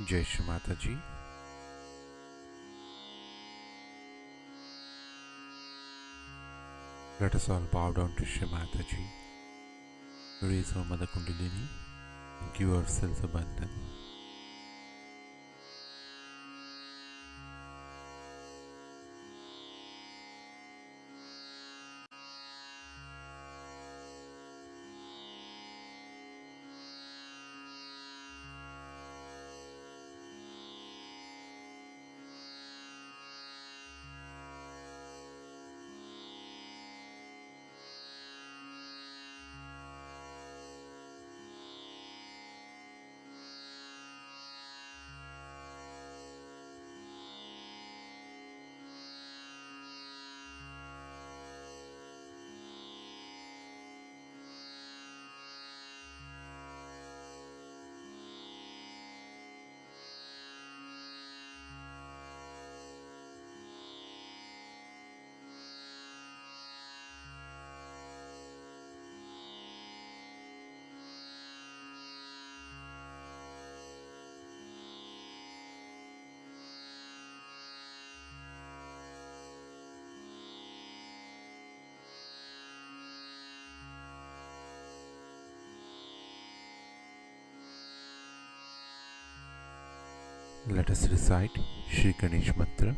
Jai Shri Mataji. Let us all bow down to Shri Mataji. Raise our Mother Kundalini and give ourselves a bandhan. Let us recite Shri Ganesh Mantra.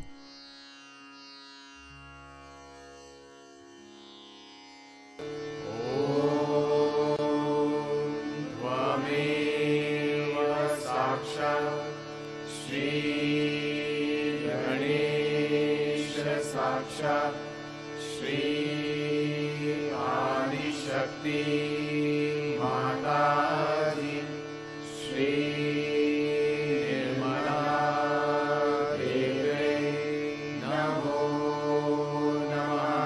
साक्षात् श्री आदिशक्ति माताजी श्री निर्मला देवे नमो नमः।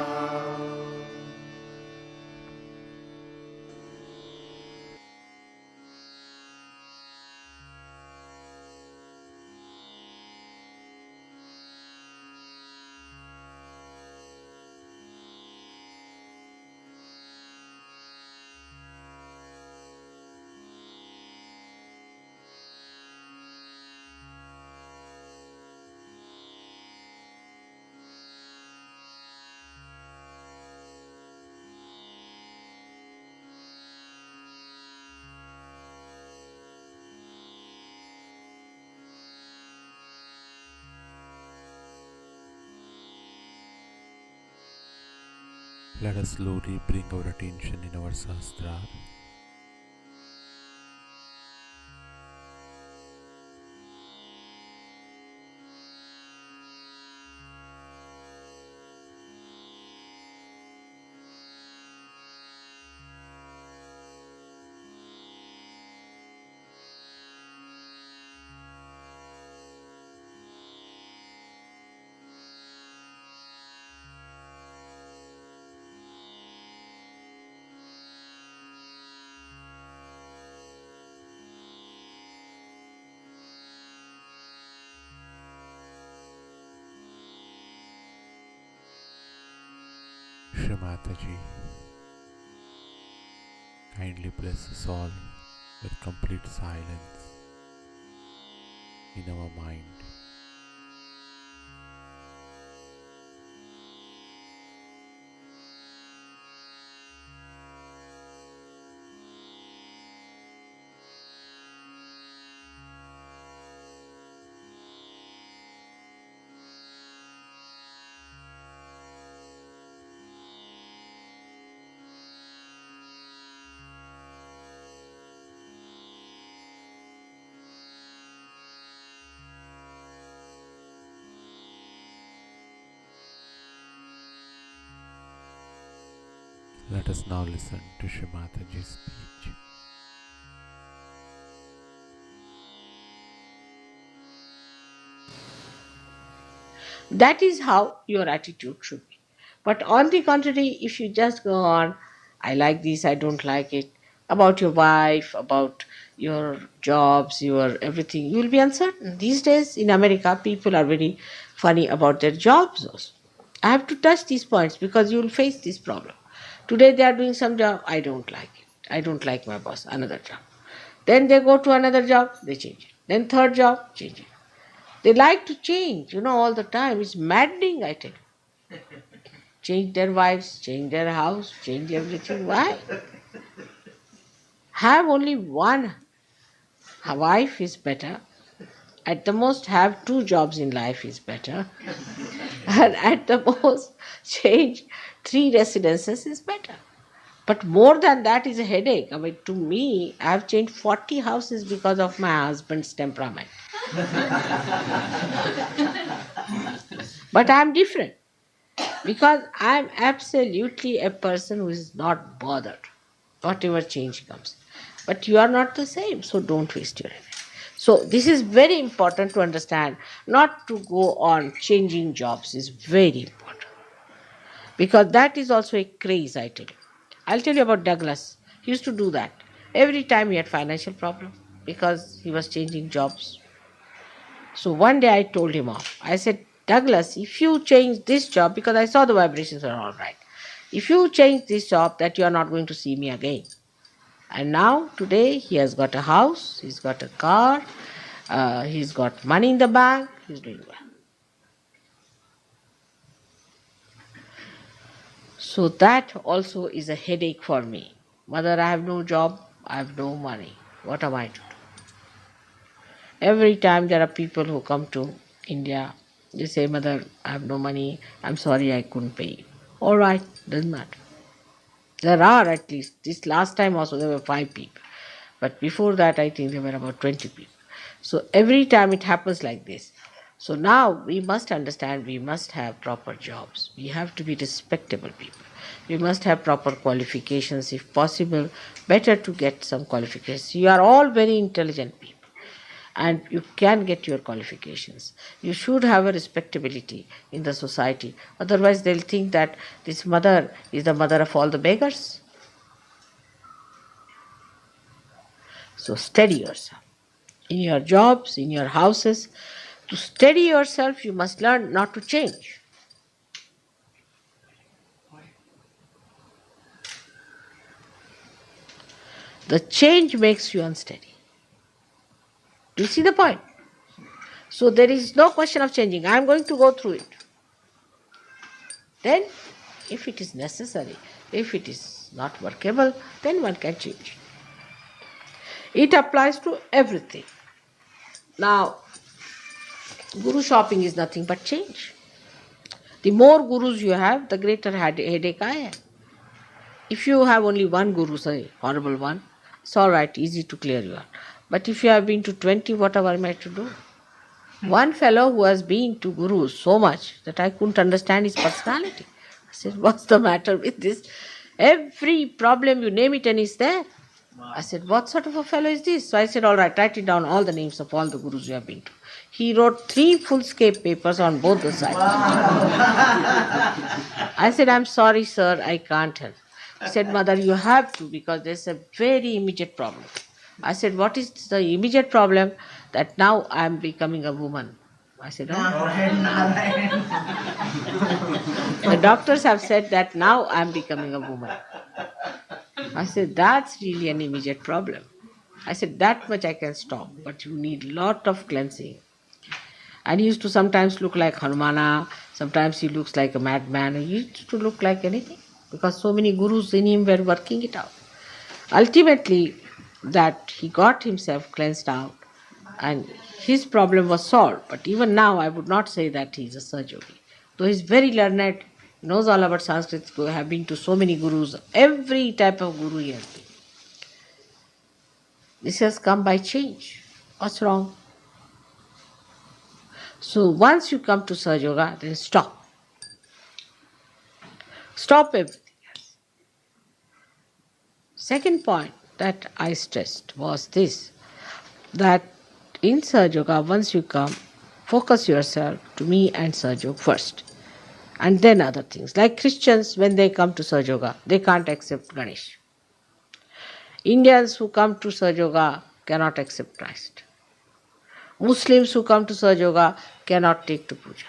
Let us slowly bring our attention in our Sahasrara. Shri Mataji, kindly bless us all with complete silence in our mind. Let us now listen to Shri Mataji's speech. That is how your attitude should be. But on the contrary, if you just go on, I like this, I don't like it, about your wife, about your jobs, your everything, you will be uncertain. These days in America, people are very funny about their jobs also. I have to touch these points because you will face this problem. Today they are doing some job, I don't like it. I don't like my boss, another job. Then they go to another job, they change it. Then third job, changing. They like to change, all the time. It's maddening, I tell you. Change their wives, change their house, change everything. Why? Have only one wife is better. At the most, have two jobs in life is better. And at the most, change three residences is better. But more than that is a headache. I mean, to me, I have changed 40 houses because of my husband's temperament. But I am different because I am absolutely a person who is not bothered, whatever change comes. But you are not the same, so don't waste your energy. So this is very important to understand. Not to go on changing jobs is very important because that is also a craze, I tell you. I'll tell you about Douglas. He used to do that. Every time he had financial problem because he was changing jobs. So one day I told him off. I said, Douglas, if you change this job, because I saw the vibrations are all right, if you change this job, that you are not going to see me again. And now, today, he has got a house, he's got a car, he's got money in the bank, he's doing well. So that also is a headache for me. Mother, I have no job, I have no money. What am I to do? Every time there are people who come to India, they say, Mother, I have no money, I'm sorry I couldn't pay you. All right, doesn't matter. There are at least, this last time also there were 5 people. But before that I think there were about 20 people. So every time it happens like this. So now we must understand we must have proper jobs. We have to be respectable people. We must have proper qualifications if possible. Better to get some qualifications. You are all very intelligent people and you can get your qualifications. You should have a respectability in the society. Otherwise they'll think that this mother is the mother of all the beggars. So steady yourself. In your jobs, in your houses, to steady yourself, you must learn not to change. The change makes you unsteady. Do you see the point? So there is no question of changing. I am going to go through it. Then, if it is necessary, if it is not workable, then one can change. It applies to everything. Now, guru shopping is nothing but change. The more gurus you have, the greater headache I have. If you have only one guru, say horrible one, it's all right, easy to clear you out. But if you have been to 20, whatever am I to do? One fellow who has been to gurus so much that I couldn't understand his personality. I said, what's the matter with this? Every problem you name it and it's there. I said, what sort of a fellow is this? So I said, all right, write it down, all the names of all the gurus you have been to. He wrote 3 full-scape papers on both the sides. I said, I'm sorry, sir, I can't help. He said, Mother, you have to because there's a very immediate problem. I said, what is the immediate problem? That now I am becoming a woman. I said, oh. The doctors have said that now I am becoming a woman. I said, that's really an immediate problem. I said, that much I can stop, but you need lot of cleansing. And he used to sometimes look like Hanumana, sometimes he looks like a madman, he used to look like anything because so many gurus in him were working it out. Ultimately, that he got himself cleansed out and his problem was solved. But even now, I would not say that he is a Sahajogi. Though he is very learned, knows all about Sanskrit, have been to so many gurus, every type of guru he has been. This has come by change. What's wrong? So once you come to Sahaja Yoga, then stop. Stop everything else. Second point that I stressed was this, that in Sahaja Yoga, once you come, focus yourself to me and Sahaja Yoga first. And then other things. Like Christians, when they come to Sahaja Yoga, they can't accept Ganesh. Indians who come to Sahaja Yoga cannot accept Christ. Muslims who come to Sahaja Yoga cannot take to puja.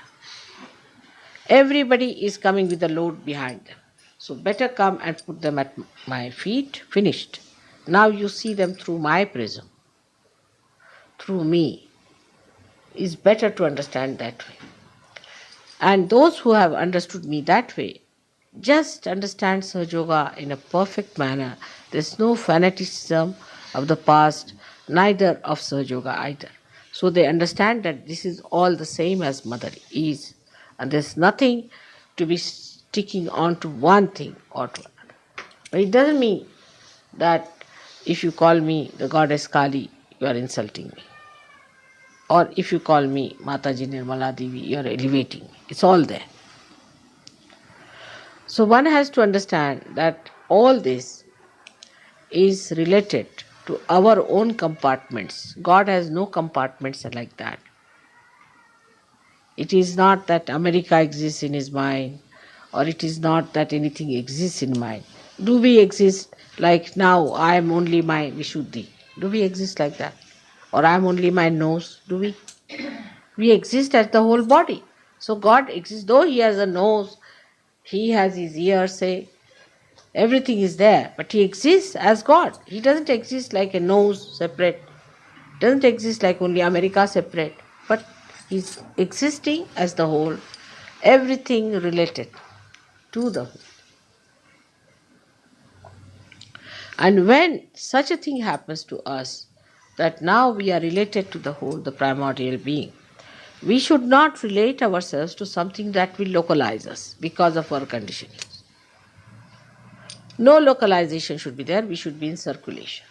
Everybody is coming with a load behind them. So better come and put them at my feet, finished. Now you see them through my prism, through me is better to understand that way. And those who have understood me that way just understand Sahaja Yoga in a perfect manner. There's no fanaticism of the past, neither of Sahaja Yoga either. So they understand that this is all the same as Mother is, and there's nothing to be sticking on to one thing or to another. But it doesn't mean that if you call me the goddess Kali, you are insulting me. Or if you call me Mataji Nirmala Devi, you are elevating me. It's all there. So one has to understand that all this is related to our own compartments. God has no compartments like that. It is not that America exists in his mind, or it is not that anything exists in mind. Do we exist like now I am only my Vishuddhi? Do we exist like that? Or I am only my nose? Do we? We exist as the whole body. So God exists, though he has a nose, he has his ears, say, everything is there, but he exists as God. He doesn't exist like a nose separate, doesn't exist like only America separate, but he's existing as the whole, everything related to the whole. And when such a thing happens to us, that now we are related to the whole, the primordial being, we should not relate ourselves to something that will localize us because of our conditioning. No localization should be there, we should be in circulation.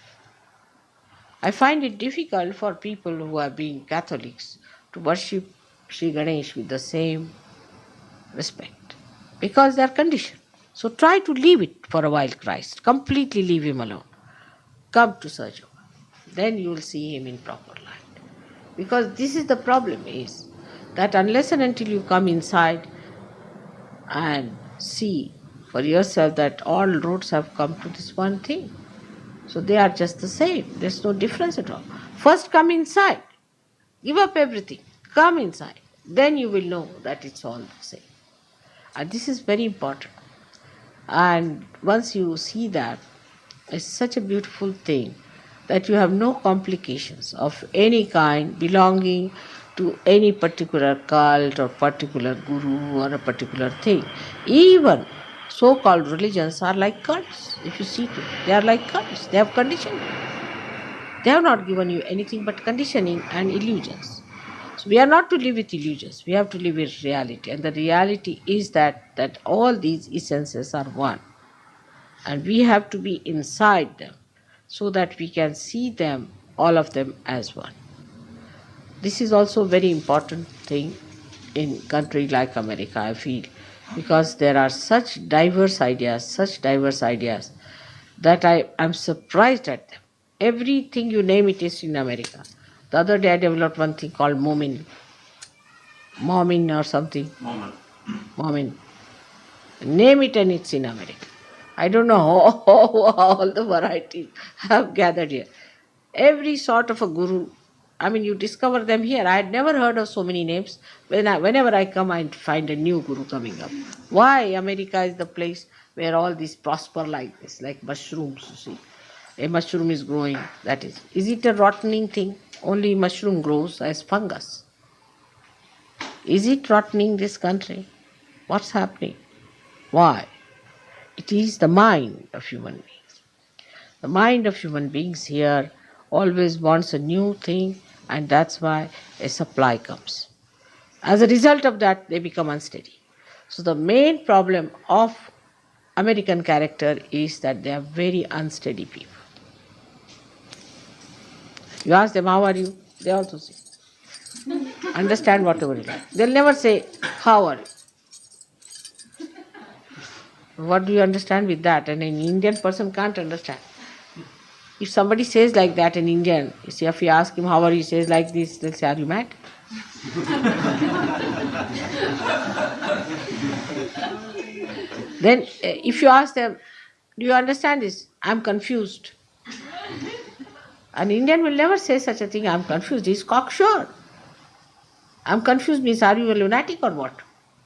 I find it difficult for people who have been Catholics to worship Sri Ganesh with the same respect because they are conditioned. So try to leave it for a while, Christ. Completely leave him alone. Come to Sahaja Yoga. Then you will see him in proper light. Because this is the problem, is that unless and until you come inside and see for yourself that all roads have come to this one thing. So they are just the same. There's no difference at all. First come inside. Give up everything. Come inside. Then you will know that it's all the same. And this is very important. And once you see that, it's such a beautiful thing that you have no complications of any kind belonging to any particular cult or particular guru or a particular thing. Even so-called religions are like cults. If you see it, they are like cults. They have conditioning. They have not given you anything but conditioning and illusions. So we are not to live with illusions. We have to live with reality. And the reality is that all these essences are one. And we have to be inside them so that we can see them, all of them, as one. This is also a very important thing in a country like America, I feel, because there are such diverse ideas that I am surprised at them. Everything you name it is in America. The other day I developed one thing called Moomin or something. Moomin. Name it and it's in America. I don't know how all the varieties have gathered here. Every sort of a guru, I mean, you discover them here. I had never heard of so many names. Whenever I come, I find a new guru coming up. Why America is the place where all these prosper like this, like mushrooms, you see. A mushroom is growing, that is. Is it a rottening thing? Only mushroom grows as fungus. Is it rottening this country? What's happening? Why? It is the mind of human beings. The mind of human beings here always wants a new thing, and that's why a supply comes. As a result of that, they become unsteady. So the main problem of American character is that they are very unsteady people. You ask them, how are you? They also say, understand whatever you like. They'll never say, how are you? What do you understand with that? And an Indian person can't understand. If somebody says like that in Indian, you see, if you ask him how are you, he says like this, they'll say, are you mad? Then if you ask them, do you understand this? I'm confused. An Indian will never say such a thing, I'm confused. He's cocksure. I'm confused means, are you a lunatic or what?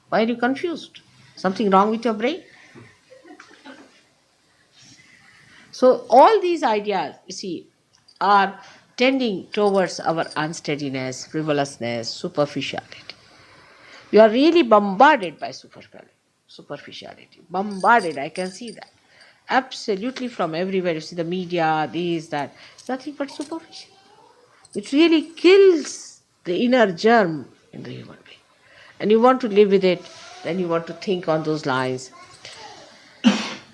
Why are you confused? Something wrong with your brain? So all these ideas, you see, are tending towards our unsteadiness, frivolousness, superficiality. You are really bombarded by superficiality. Bombarded, I can see that. Absolutely from everywhere. You see the media, this, that. It's nothing but superficial. It really kills the inner germ in the human being. And you want to live with it, then you want to think on those lines.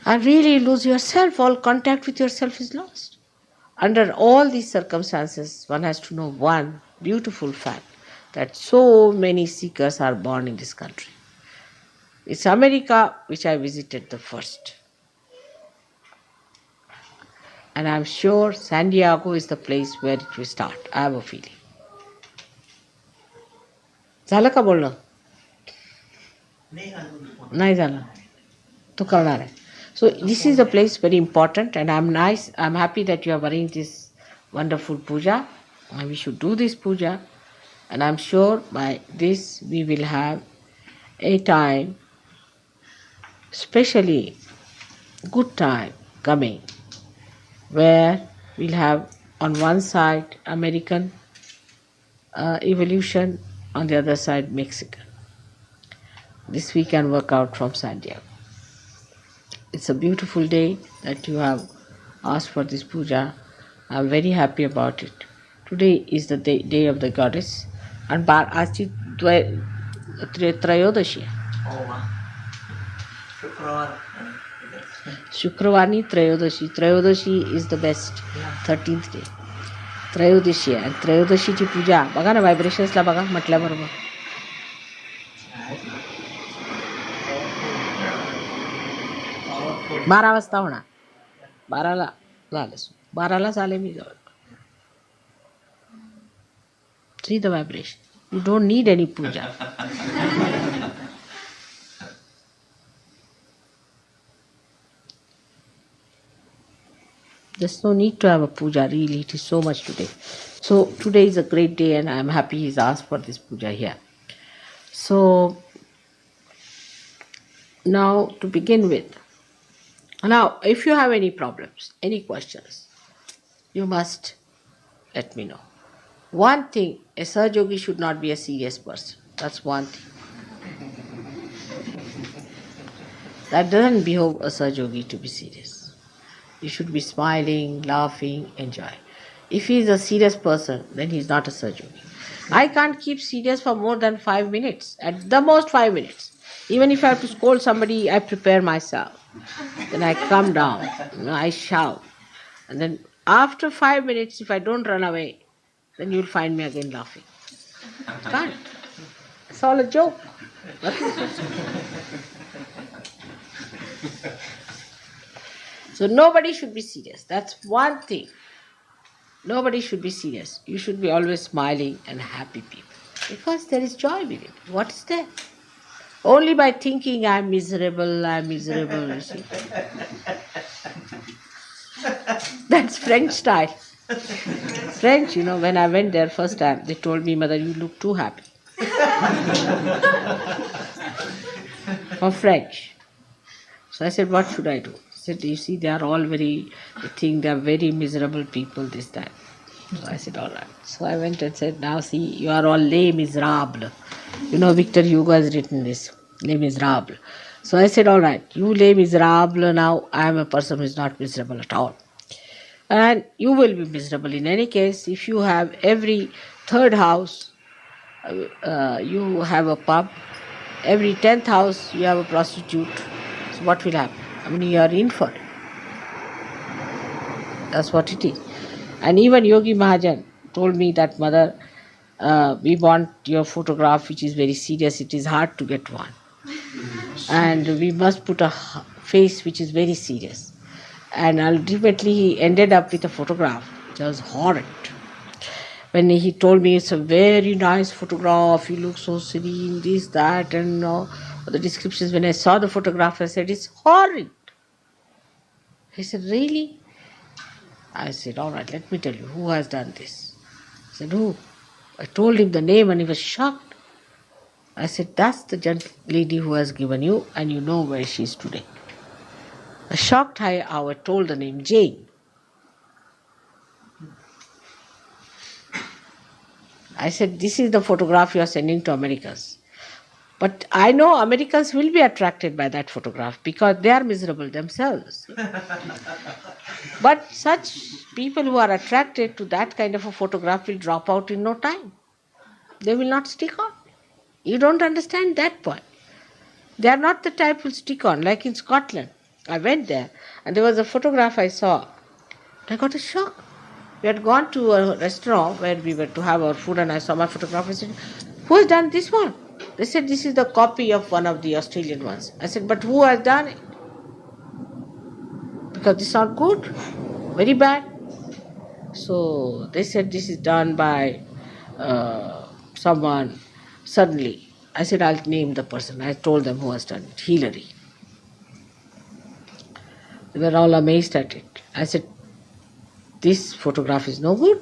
And really lose yourself. All contact with yourself is lost. Under all these circumstances, one has to know one beautiful fact, that so many seekers are born in this country. It's America which I visited the first. And I'm sure San Diego is the place where it will start. I have a feeling. झालं का बोलणं? नाही झालं. तो करणार आहे. So this is a place very important, and I'm happy that you are wearing this wonderful puja. And we should do this puja. And I'm sure by this we will have a time, especially good time coming, where we'll have on one side American evolution, on the other side Mexican. This we can work out from San Diego. It's a beautiful day that you have asked for this puja. I'm very happy about it. Today is the day of the goddess, and आजची त्रयोदशी आहे. शुक्रवारी त्रयोदशी. त्रयोदशी is the best, 13th day. त्रयोदशी आहे. त्रयोदशीची पूजा बघा ना, व्हायब्रेशन्सला बघा म्हटल्याबरोबर. 12 वाजता होणार. 12ला झालं. 12लाच आले मी जवळ. See the vibration. You don't need any puja. There's no need to have a puja, really. It is so much today. So today is a great day, and I'm happy he's asked for this puja here. So now to begin with, now if you have any problems, any questions, you must let me know. One thing, a Sahaja Yogi should not be a serious person. That's one thing. That doesn't behove a Sahaja Yogi to be serious. You should be smiling, laughing, enjoy. If he is a serious person, then he is not a Sahaja Yogi. I can't keep serious for more than 5 minutes, at the most 5 minutes. Even if I have to scold somebody, I prepare myself. Then I come down, I shout. And then after 5 minutes, if I don't run away, then you'll find me again laughing. Can't. It's all a joke. So nobody should be serious. That's one thing. Nobody should be serious. You should be always smiling and happy people. Because there is joy within. What is there? Only by thinking I'm miserable, you see. That's French style. French, when I went there first time, they told me, Mother, you look too happy. For French. So I said, what should I do? He said, you see, they think they are very miserable people, this time. So I said, all right. So I went and said, now see, you are all les miserables. Victor Hugo has written this, les miserables. So I said, all right, you les miserables, now I am a person who is not miserable at all. And you will be miserable in any case. If you have every third house, you have a pub. Every 10th house, you have a prostitute. So what will happen? You are in for it. That's what it is. And even Yogi Mahajan told me that, Mother, we want your photograph, which is very serious. It is hard to get one. And we must put a face which is very serious. And ultimately he ended up with a photograph which was horrid. When he told me it's a very nice photograph, you look so serene, this, that, and the descriptions. When I saw the photograph, I said, it's horrid. He said, really? I said, all right, let me tell you, who has done this? He said, who? I told him the name and he was shocked. I said, that's the gentle lady who has given you, and you know where she is today. Shocked how I told the name, Jane. I said, this is the photograph you are sending to Americans. But I know Americans will be attracted by that photograph because they are miserable themselves. But such people who are attracted to that kind of a photograph will drop out in no time. They will not stick on. You don't understand that point. They are not the type who stick on, like in Scotland. I went there and there was a photograph I saw. I got a shock. We had gone to a restaurant where we were to have our food and I saw my photograph. I said, who has done this one? They said, this is the copy of one of the Australian ones. I said, but who has done it? Because this is not good. Very bad. So they said, this is done by someone suddenly. I said, I'll name the person. I told them who has done it. Hillary. They were all amazed at it. I said, this photograph is no good.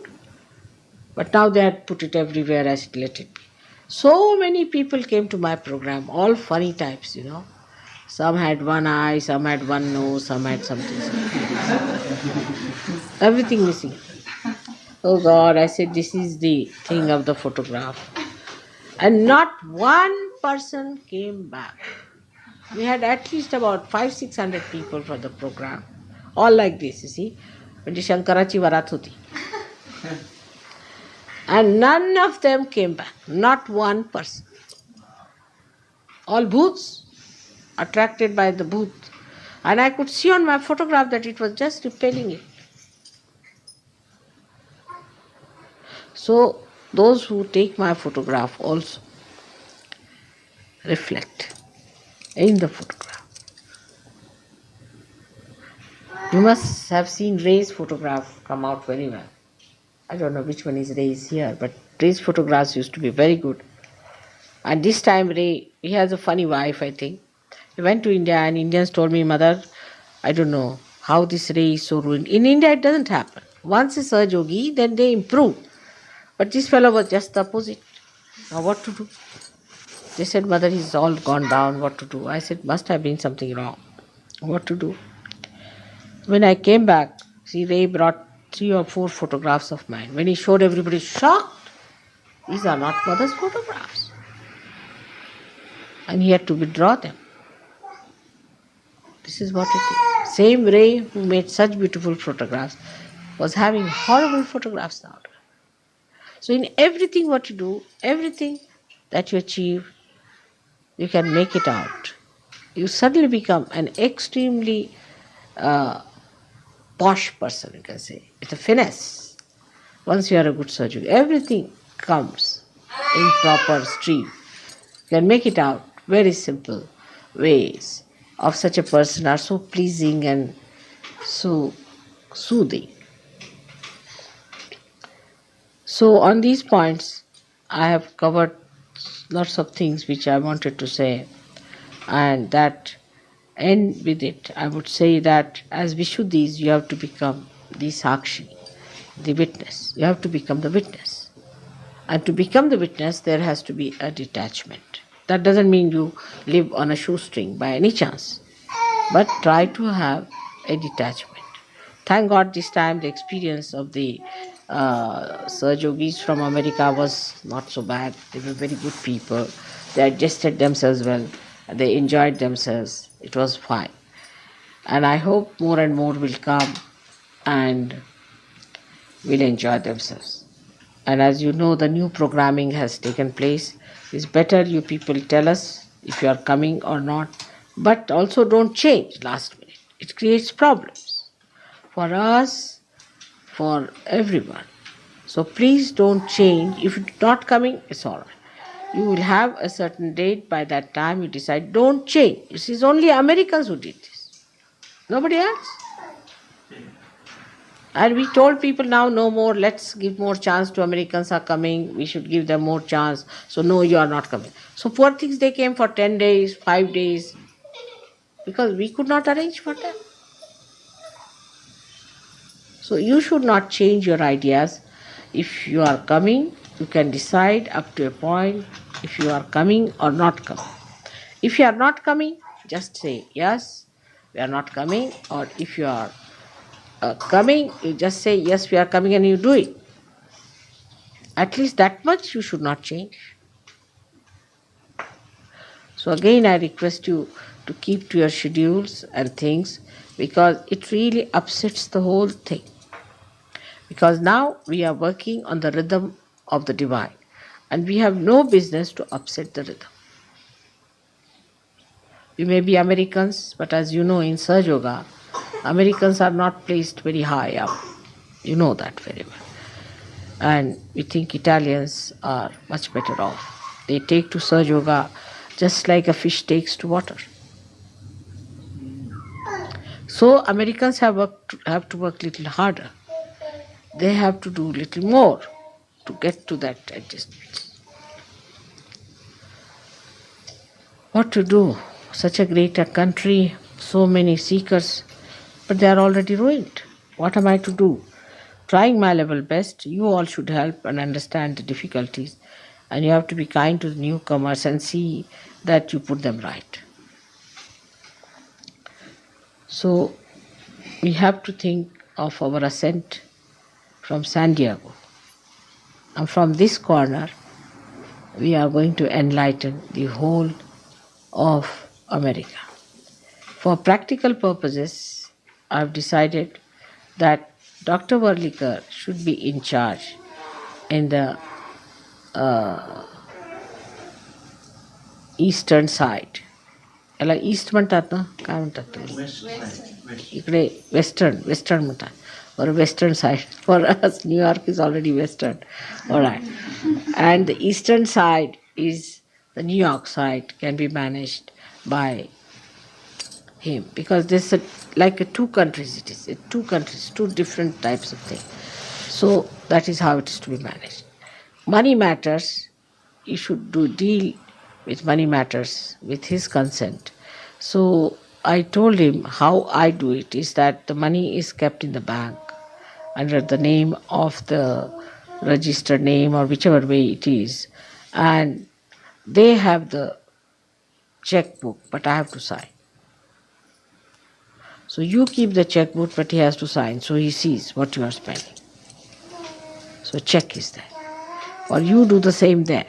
But now they had put it everywhere. I said, let it be. So many people came to my program, all funny types, Some had one eye, some had one nose, some had something. Everything missing. Oh God, I said, this is the thing of the photograph. And not one person came back. We had at least about 500-600 people for the program. All like this, you see. म्हणजे शंकराची वरात होती. And none of them came back. Not one person. All booths, attracted by the booth. And I could see on my photograph that it was just repelling it. So those who take my photograph also reflect in the photograph. You must have seen Ray's photograph come out very well. I don't know which one is Ray's here, but Ray's photographs used to be very good. And this time Ray, he has a funny wife, I think. He went to India and Indians told me, Mother, I don't know how this Ray is so ruined. In India it doesn't happen. Once a Sir Yogi, then they improve. But this fellow was just the opposite. Now what to do? They said, Mother, he's all gone down, what to do? I said, must have been something wrong. What to do? When I came back, see, Ray brought 3 or 4 photographs of mine. When he showed everybody, shocked. These are not Mother's photographs. And he had to withdraw them. This is what it is. Same Ray who made such beautiful photographs was having horrible photographs now. So in everything what you do, everything that you achieve, you can make it out. You suddenly become an extremely posh person, you can say, with a finesse. Once you are a good surgeon, everything comes in proper stream. You can make it out. Very simple ways of such a person are so pleasing and so soothing. So on these points, I have covered lots of things which I wanted to say, and that end with it. I would say that as Vishuddhis, you have to become the Sakshi, the witness. You have to become the witness. And to become the witness, there has to be a detachment. That doesn't mean you live on a shoestring by any chance, but try to have a detachment. Thank God this time the experience of the Sir Yogis from America was not so bad. They were very good people. They adjusted themselves well. They enjoyed themselves. It was fine. And I hope more and more will come and will enjoy themselves. And as you know, the new programming has taken place. It's better you people tell us if you are coming or not. But also don't change last minute. It creates problems for us, for everyone. So please don't change. If you're not coming, it's all right. You will have a certain date. By that time you decide, don't change. It is only Americans who did this. Nobody else. And we told people now no more, let's give more chance to Americans are coming, we should give them more chance. So no, you are not coming. So poor things, they came for 10 days, 5 days, because we could not arrange for them. So you should not change your ideas. If you are coming, you can decide up to a point if you are coming or not coming. If you are not coming, just say yes, we are not coming, or if you are coming, you just say yes, we are coming, and you do it. At least that much you should not change. So again, I request you to keep to your schedules and things, because it really upsets the whole thing. Because now we are working on the rhythm of the divine, and we have no business to upset the rhythm. We may be Americans, but as you know, in Sahaja Yoga, Americans are not placed very high up. You know that very well. And we think Italians are much better off. They take to Sahaja Yoga just like a fish takes to water. So Americans have to work little harder. They have to do little more to get to that adjustment. What to do? Such a great country, so many seekers, but they are already ruined. What am I to do? Trying my level best, you all should help and understand the difficulties, and you have to be kind to the newcomers and see that you put them right. So we have to think of our ascent from San Diego. And from this corner, we are going to enlighten the whole of America. For practical purposes, I have decided that Dr. Varlikar should be in charge in the eastern side. याला east म्हणतात ना, काय म्हणतात तुम्ही? इकडे western म्हणतात, or western side. For us, New York is already western. All right. And the eastern side is the New York side, can be managed by him, because this is like two countries. It is two countries, two different types of things. So that is how it is to be managed. Money matters, you should deal with money matters with his consent. So I told him how I do it is that the money is kept in the bank under the name of the registered name or whichever way it is, and they have the checkbook, but I have to sign. So you keep the checkbook, but he has to sign, so he sees what you are spending. So check is there. Or you do the same there.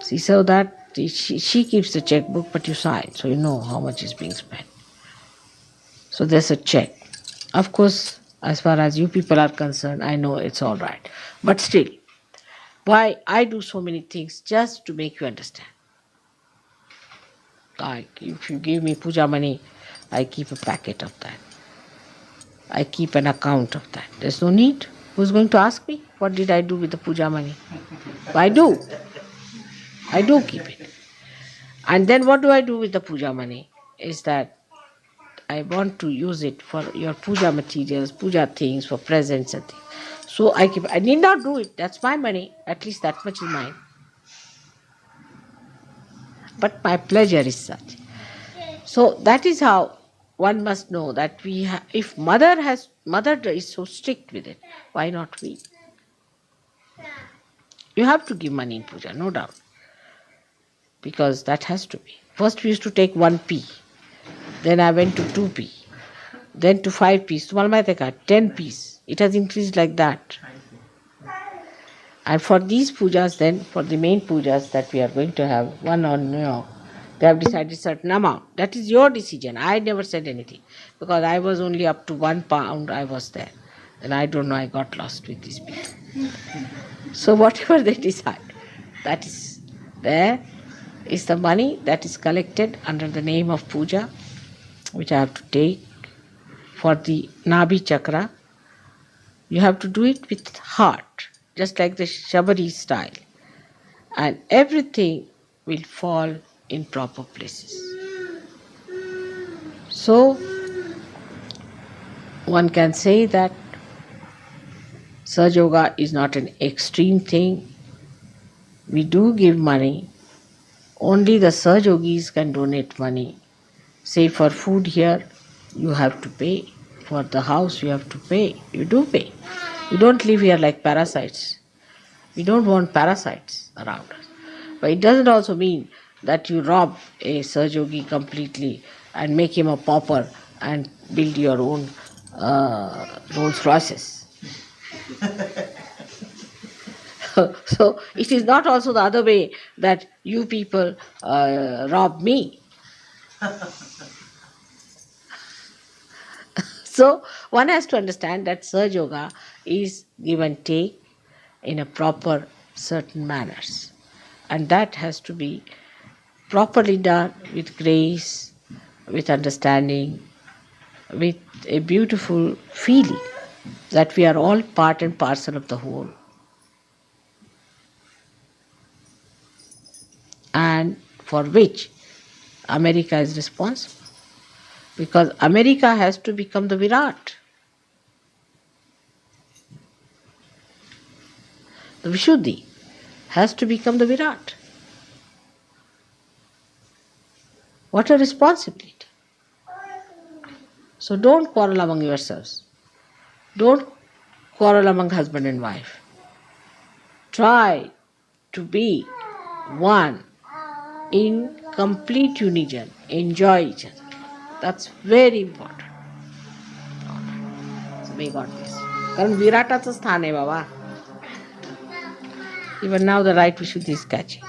See, so that she keeps the checkbook, but you sign, so you know how much is being spent. So there's a check. Of course, as far as you people are concerned, I know it's all right. But still, why I do so many things just to make you understand. Like, if you give me puja money, I keep a packet of that. I keep an account of that. There's no need. Who's going to ask me what did I do with the puja money? I do keep it. And then what do I do with the puja money? Is that I want to use it for your puja materials, puja things, for presents and things. So I keep. I need not do it. That's my money. At least that much is mine. But my pleasure is such. So that is how one must know that if mother is so strict with it, why not we? You have to give money in puja, no doubt. Because that has to be. First we used to take 1p. Then I went to 2p. Then to 5p. Tomorrow I take 10p. It has increased like that. And for these pujas then, for the main pujas that we are going to have, one on New York, they have decided certain amount. That is your decision. I never said anything. Because I was only up to £1 I was there. And I don't know, I got lost with these people. So whatever they decide, that is there. Is the money that is collected under the name of puja, which I have to take for the Nabi Chakra. You have to do it with heart, just like the Shabari style. And everything will fall in proper places. So, one can say that Sahaja Yoga is not an extreme thing. We do give money. Only the Sahaja Yogis can donate money. Say for food here, you have to pay. For the house, you have to pay. You do pay. We don't live here like parasites. We don't want parasites around us. But it doesn't also mean that you rob a Sahaja Yogi completely and make him a pauper and build your own Rolls Royces. So it is not also the other way that you people rob me. So one has to understand that Surge Yoga is give and take in a proper certain manners. And that has to be properly done with grace, with understanding, with a beautiful feeling that we are all part and parcel of the whole. And for which America is responsible. Because America has to become the Virat. The Vishuddhi has to become the Virat. What a responsibility. So don't quarrel among yourselves. Don't quarrel among husband and wife. Try to be one in complete unison. Enjoy each other. That's very important. So may God bless you. कारण विराटाचं स्थान आहे बाबा. Even now the right Vishuddhi is catching.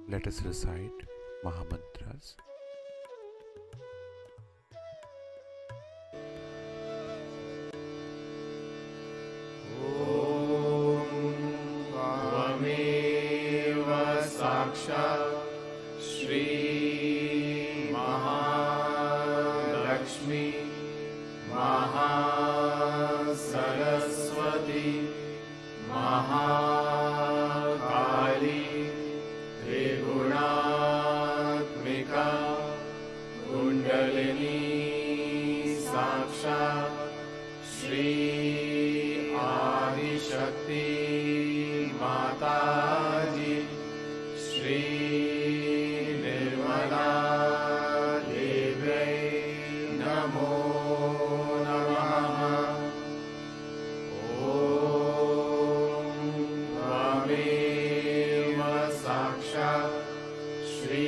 Let us recite Mahamantras. त्वमेव साक्षात् श्री महालक्ष्मी महासरस्वती महाकाली त्रिगुणात्मिका कुण्डलिनी साक्षात् श्री शक्ति माता जी श्री निर्मला देव्यै नमो नमः। ॐ त्वमेव साक्षात् श्री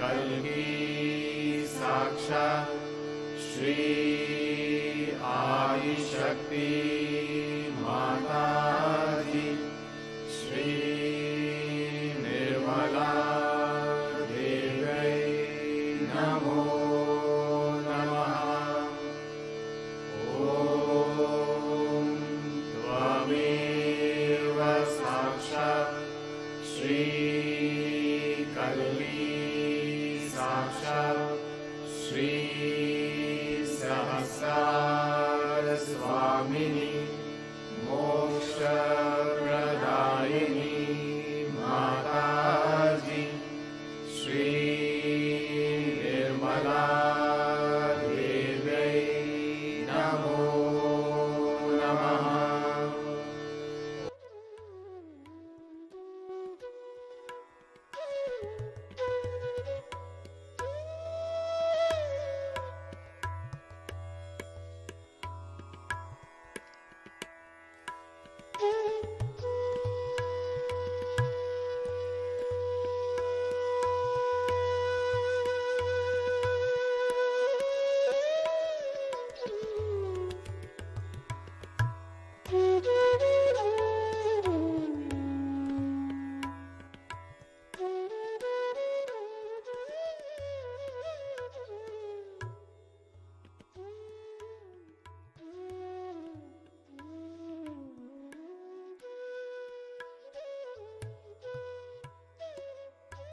कल्की साक्षात् श्री आदिशक्ति माता जी श्री निर्मला देव्यै नमो नमः। ॐ त्वमेव साक्षात् श्री कल्की साक्षात् श्री सहस्रार स्वामिनी मोक्षप्रदायिनी माता जी श्री निर्मला देव्यै नमो नमः।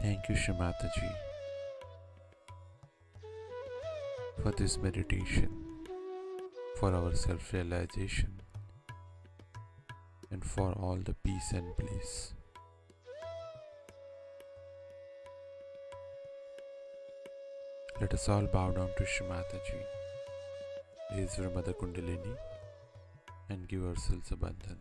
Thank you, Shri Mataji, for this meditation, for our self-realization, and for all the peace and bliss. Let us all bow down to Shri Mataji, raise our Mother Kundalini, and give ourselves a bandhan.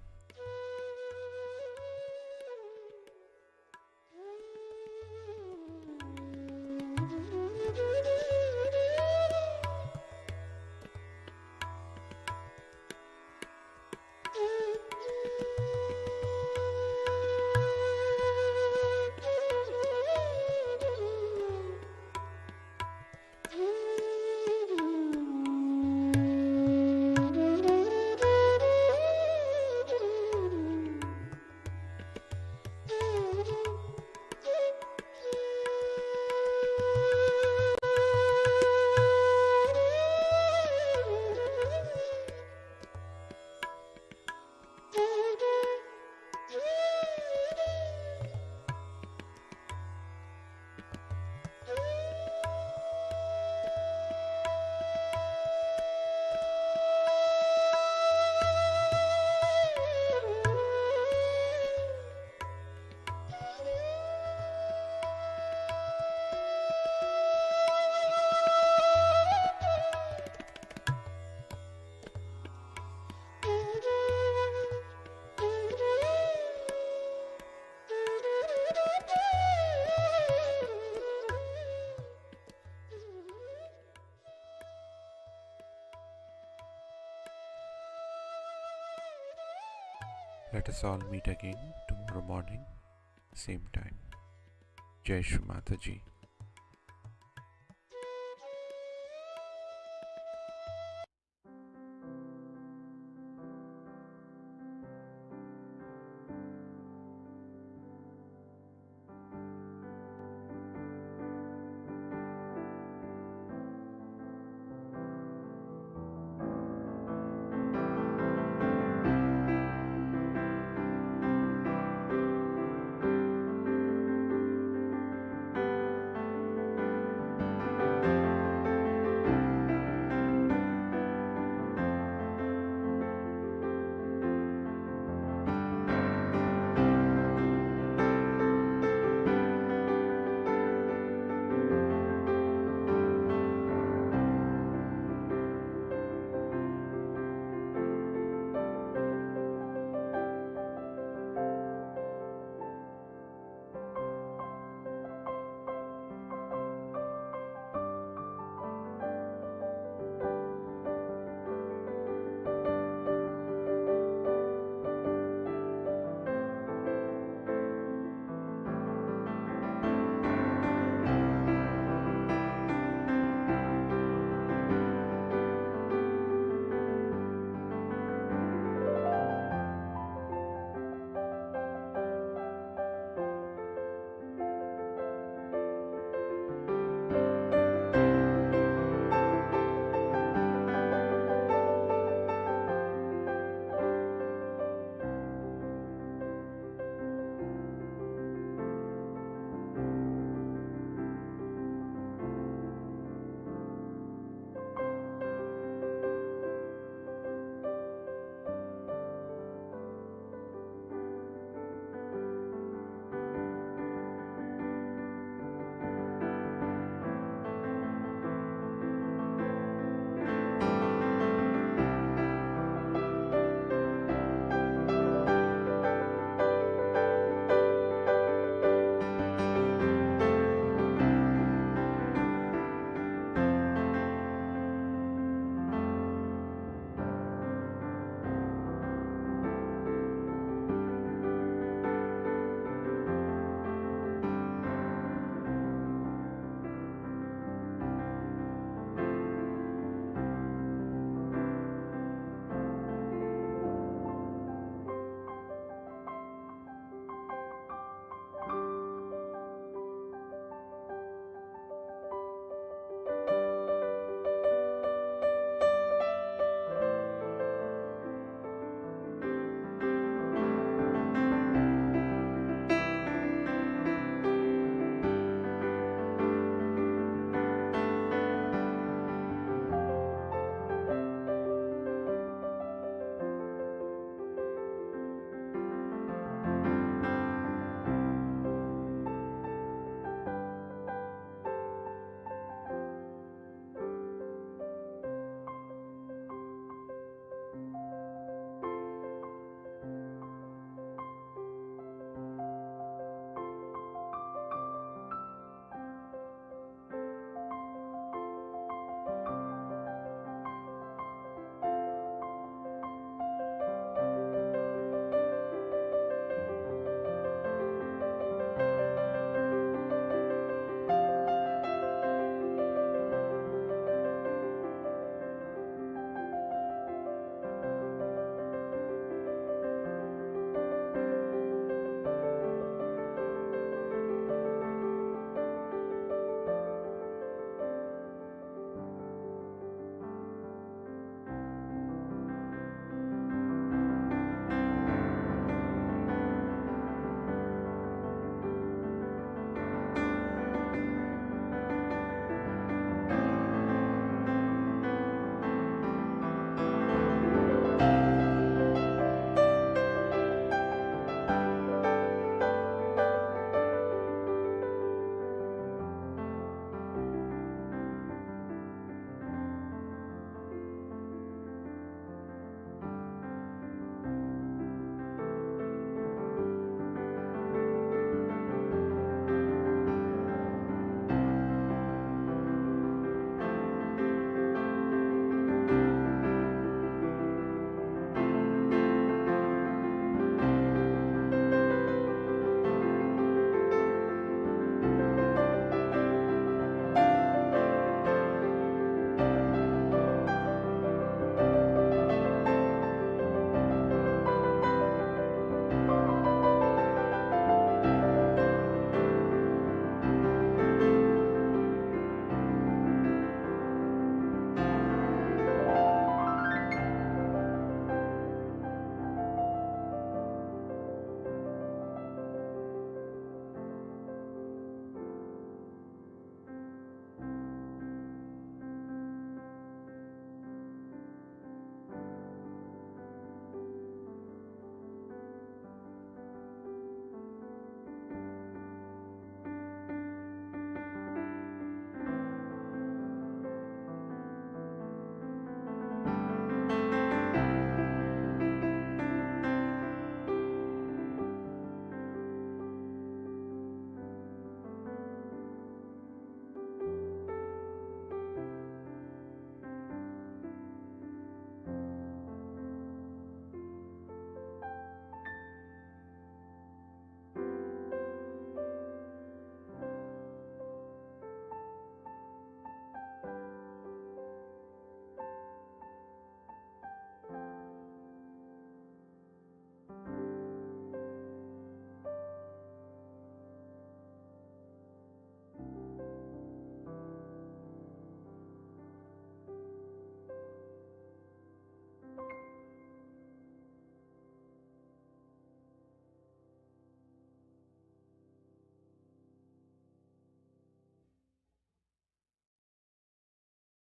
Let us all meet again tomorrow morning, same time. Jai Shri Mataji.